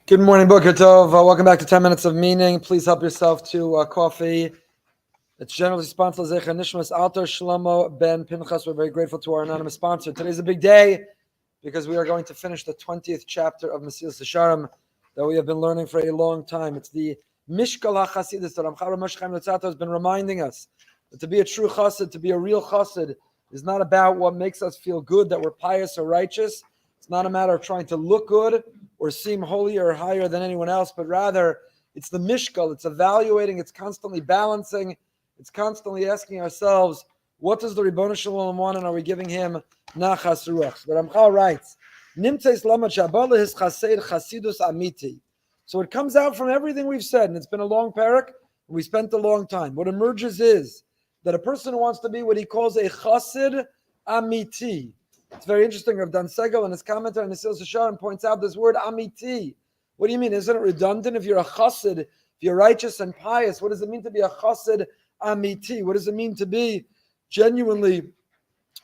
Good morning, Boker Tov. Welcome back to 10 Minutes of Meaning. Please help yourself to coffee. It's generally sponsored by Nishmas Alter Shlomo Ben Pinchas. We're very grateful to our anonymous sponsor. Today's a big day because we are going to finish the 20th chapter of Mesillas Yesharim that we have been learning for a long time. It's the Mishkal HaChasidus that R Moshe Chaim Luzzatto has been reminding us that to be a true chassid, to be a real chassid, is not about what makes us feel good, that we're pious or righteous. It's not a matter of trying to look good or seem holier or higher than anyone else, but rather it's the mishkal, it's evaluating, it's constantly balancing, it's constantly asking ourselves, what does the Ribono Shel Olam want, and are we giving him nachas ruach? But Ramchal writes, Nמצאת שהבא להתחסד חסידות אמיתי. So it comes out from everything we've said, and it's been a long parak, and we spent a long time. What emerges is that a person who wants to be what he calls a chassid amiti. It's very interesting. Rav Dan Segel in his commentary on Mesillas Yesharim points out this word amiti. What do you mean? Isn't it redundant? If you're a chassid, if you're righteous and pious, what does it mean to be a chassid amiti? What does it mean to be genuinely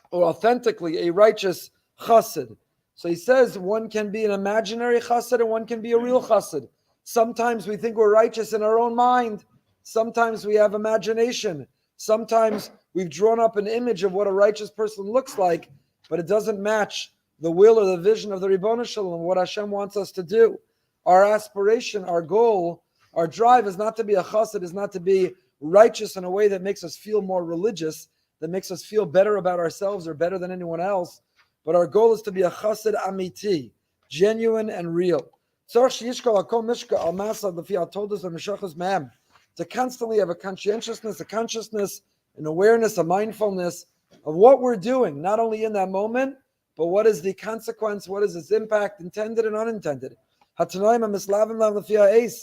or authentically a righteous chassid? So he says one can be an imaginary chassid and one can be a real chassid. Sometimes we think we're righteous in our own mind. Sometimes we have imagination. Sometimes we've drawn up an image of what a righteous person looks like, but it doesn't match the will or the vision of the Ribono Shel Olam, what Hashem wants us to do. Our aspiration, our goal, our drive is not to be a chassid, is not to be righteous in a way that makes us feel more religious, that makes us feel better about ourselves or better than anyone else. But our goal is to be a chassid amiti, genuine and real. צריך שישקול הכל משקל על מעשיו לפי התולדות הנמשכות מהם. To constantly have a conscientiousness, a consciousness, an awareness, a mindfulness of what we're doing, not only in that moment, but what is the consequence, what is its impact, intended and unintended. Hatanaim and Piety,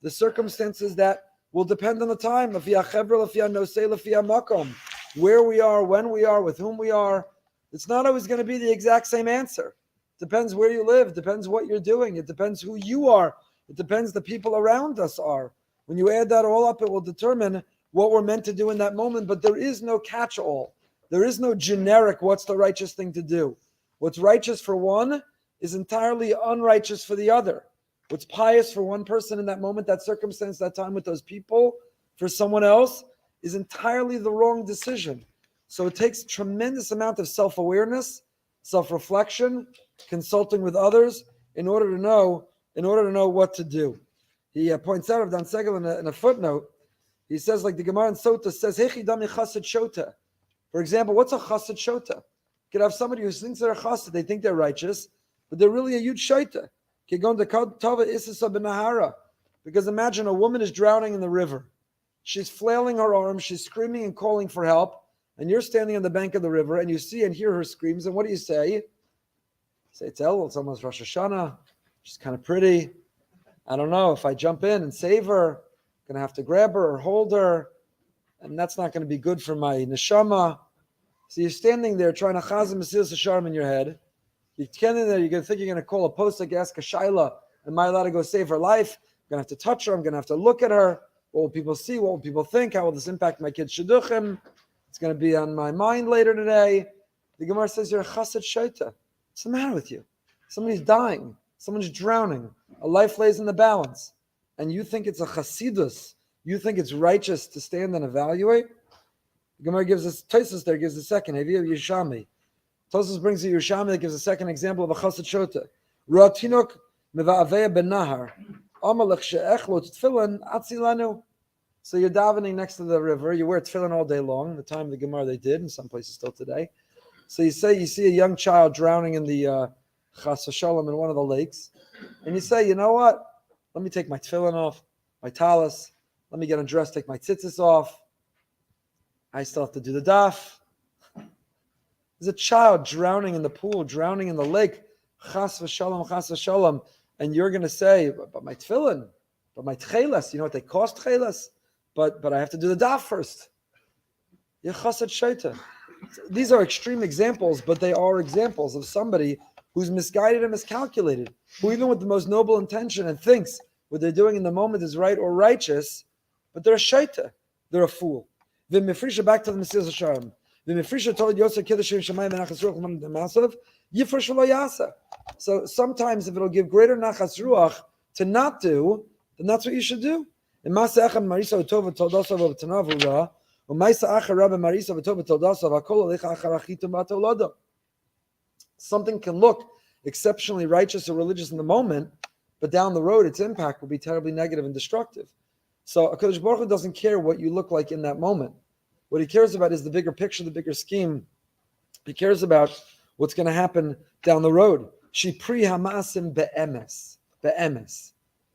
the circumstances that will depend on the time, לפי החברה, לפי הנושא, לפי המקום, where we are, when we are, with whom we are. It's not always going to be the exact same answer. It depends where you live, it depends what you're doing, it depends who you are, it depends the people around us are. When you add that all up, it will determine what we're meant to do in that moment, but there is no catch-all. There is no generic, what's the righteous thing to do? What's righteous for one is entirely unrighteous for the other. What's pious for one person in that moment, that circumstance, that time with those people, for someone else, is entirely the wrong decision. So it takes a tremendous amount of self-awareness, self-reflection, consulting with others in order to know what to do. He points out of Dan Segel in a footnote, he says, like the Gemara in Sota says, Hechi dami chassid shota. For example, what's a chassid shota? You could have somebody who thinks they're a chassid, they think they're righteous, but they're really a huge shota. Because imagine a woman is drowning in the river. She's flailing her arms, she's screaming and calling for help, and you're standing on the bank of the river, and you see and hear her screams, and what do you say? You say, it's almost Rosh Hashanah, she's kind of pretty. I don't know, if I jump in and save her, I'm going to have to grab her or hold her, and that's not going to be good for my neshama. So you're standing there trying to chazim Mesillas Yesharim in your head. You're standing there, you're going to think you're going to call a posek, ask a shaila, am I allowed to go save her life? I'm going to have to touch her, I'm going to have to look at her. What will people see? What will people think? How will this impact my kid's shidduchim? It's going to be on my mind later today. The Gemara says you're a chassid shaita. What's the matter with you? Somebody's dying. Someone's drowning. A life lays in the balance. And you think it's a chasidus. You think it's righteous to stand and evaluate? The Gemara gives us, Tosus there gives a second. Yeshami. Tosus brings a Yeshami that gives a second example of a chassid shota. Ratinok meva'aveh ben nahar. Amalech she'echlot tefillin atzilanu. So you're davening next to the river. You wear tefillin all day long. The time of the Gemara they did, in some places still today. So you see a young child drowning in the chas v'shalom in one of the lakes. And you say, you know what? Let me take my tefillin off, my talis. Let me get undressed, take my tzitzis off. I still have to do the daf. There's a child drowning in the pool, drowning in the lake. Chas v'shalom. And you're going to say, but my tefillin, but my tchelas, you know what they cost, tchelas? But I have to do the daf first. You're chassid shaita. These are extreme examples, but they are examples of somebody who's misguided and miscalculated, who even with the most noble intention and thinks what they're doing in the moment is right or righteous, but they're a shaita, they're a fool. V'mefrisha, back to the Mesillas Yesharim. V'mefrisha told Yosef קידוש שמים ונחת מעשיו, יפרוש ולא יעשה. So sometimes if it'll give greater nachas ruach to not do, then that's what you should do. Something can look exceptionally righteous or religious in the moment, but down the road, its impact will be terribly negative and destructive. So HaKadosh Baruch Hu doesn't care what you look like in that moment. What he cares about is the bigger picture, the bigger scheme. He cares about what's going to happen down the road. Shipri hamasim be'emes. Be'emes.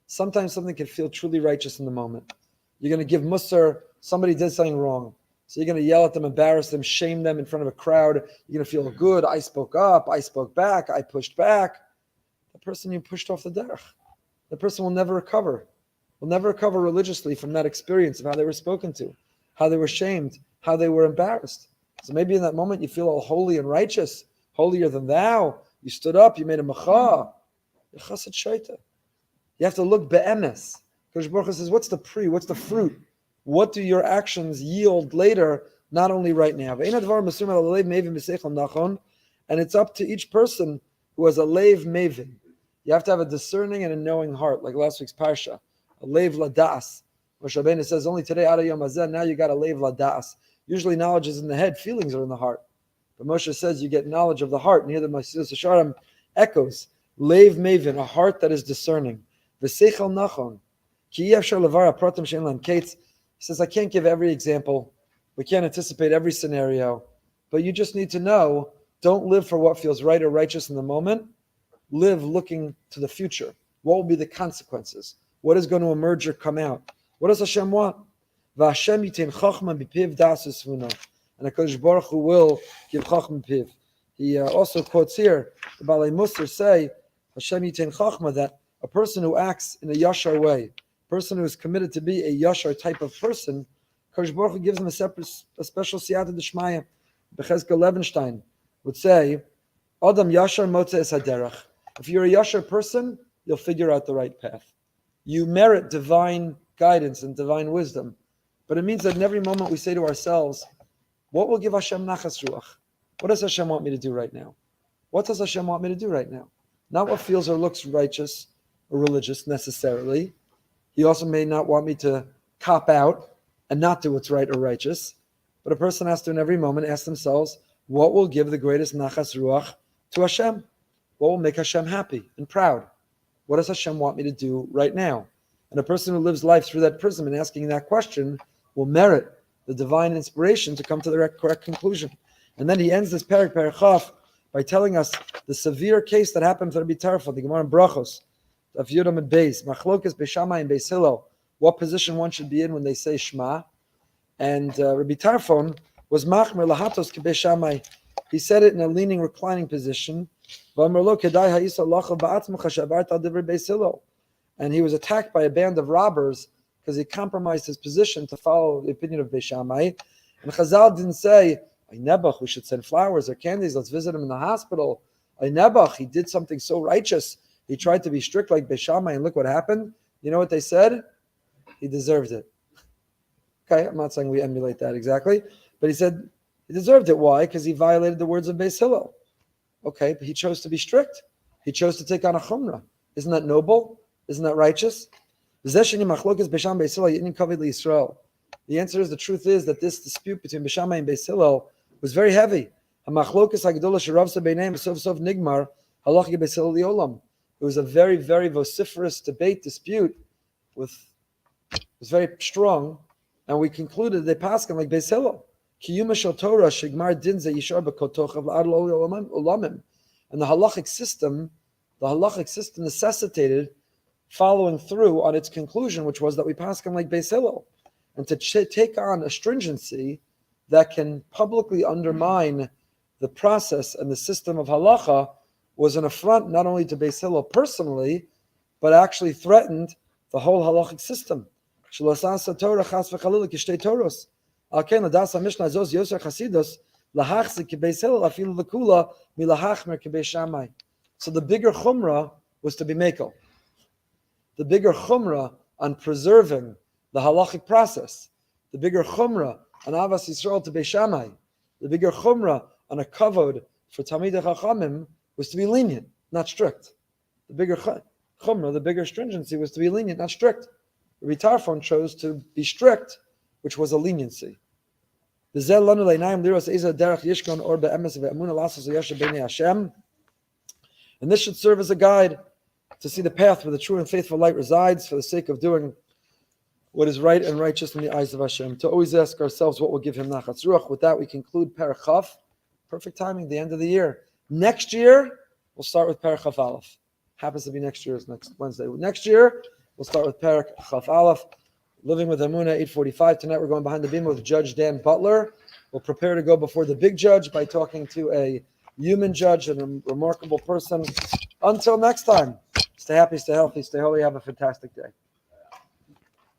Sometimes something can feel truly righteous in the moment. You're going to give musar, somebody did something wrong. So you're going to yell at them, embarrass them, shame them in front of a crowd. You're going to feel good. I spoke up. I spoke back. I pushed back. The person you pushed off the derech, the person will never recover. Will never recover religiously from that experience of how they were spoken to, how they were shamed, how they were embarrassed. So maybe in that moment you feel all holy and righteous, holier than thou. You stood up. You made a macha. You're chassid shaita. You have to look be'emes. Kodesh Baruch Hu says, what's the fruit? What do your actions yield later, not only right now? And it's up to each person who has a leiv mevin. You have to have a discerning and a knowing heart, like last week's parsha. A leiv ladas. Moshe Rabbeinu says, only today, Ada Yom Hazeh, now you got a leiv ladas. Usually knowledge is in the head, feelings are in the heart. But Moshe says you get knowledge of the heart. And here the Mesillas Yesharim echoes, leiv mevin, a heart that is discerning. V'seichel nachon. Ki yefshar levar hapratim she'en lan kates. He says, I can't give every example. We can't anticipate every scenario. But you just need to know, don't live for what feels right or righteous in the moment. Live looking to the future. What will be the consequences? What is going to emerge or come out? What does Hashem want? V'Hashem yitin chachma b'piv das usvuna. And HaKadosh Baruch Hu will give chachma b'piv. He also quotes here, the Balei Musar say, Hashem yitin chachma, that a person who acts in a yashar way, a person who is committed to be a yashar type of person, HaKadosh Baruch Hu gives him a special siyata d'shmaya. Bechezkel Levenstein would say, Adam yashar motze es haderach. If you're a yashar person, you'll figure out the right path. You merit divine guidance and divine wisdom. But it means that in every moment we say to ourselves, what will give Hashem nachas ruach? What does Hashem want me to do right now? What does Hashem want me to do right now? Not what feels or looks righteous or religious necessarily. He also may not want me to cop out and not do what's right or righteous. But a person has to in every moment ask themselves, what will give the greatest nachas ruach to Hashem? What will make Hashem happy and proud? What does Hashem want me to do right now? And a person who lives life through that prism and asking that question will merit the divine inspiration to come to the correct conclusion. And then he ends this Perek by telling us the severe case that happened for Rabbi Tarfon, the Gemara in Brachos, of Yudam and Beis, Machlokas Beishamai and Beis Hillel, what position one should be in when they say Shema. And Rabbi Tarfon was Machmer Lahatos Kebeshamai. He said it in a leaning, reclining position. And he was attacked by a band of robbers because he compromised his position to follow the opinion of Beishamai. And Chazal didn't say, Nebuch, we should send flowers or candies, let's visit him in the hospital. Nebuch, he did something so righteous. He tried to be strict like Beishamai, and look what happened. You know what they said? He deserved it. Okay, I'm not saying we emulate that exactly, but he said he deserved it. Why? Because he violated the words of Beis Hillel. Okay, but he chose to be strict. He chose to take on a chumrah. Isn't that noble? Isn't that righteous? The answer is, the truth is that this dispute between Beishamai and Beis Hillel was very heavy. It was a very, very vociferous dispute. It was very strong, and we concluded they passed him like Beis Hillel. And the halachic system necessitated following through on its conclusion, which was that we pass him like Beis Hillel. And to take on a stringency that can publicly undermine the process and the system of halacha was an affront not only to Beis Hillel personally, but actually threatened the whole halachic system. So the bigger chumrah was to be mekel. The bigger chumrah on preserving the halachic process, the bigger chumrah on avas Yisrael to Beishamai, the bigger chumrah on a kavod for Talmidei Chachamim was to be lenient, not strict. The bigger chumrah, the bigger stringency, was to be lenient, not strict. Rabbi Tarfon chose to be strict, which was a leniency. And this should serve as a guide to see the path where the true and faithful light resides, for the sake of doing what is right and righteous in the eyes of Hashem. To always ask ourselves what will give him nachat ruach. With that, we conclude Perek Chaf. Perfect timing, the end of the year. Next year, we'll start with Perek Chaf Aleph. Happens to be next year's next Wednesday. Next year, we'll start with Perek Chaf Aleph. Living with Amunah, 8:45. Tonight, we're going behind the beam with Judge Dan Butler. We'll prepare to go before the big judge by talking to a human judge and a remarkable person. Until next time, stay happy, stay healthy, stay holy. Have a fantastic day.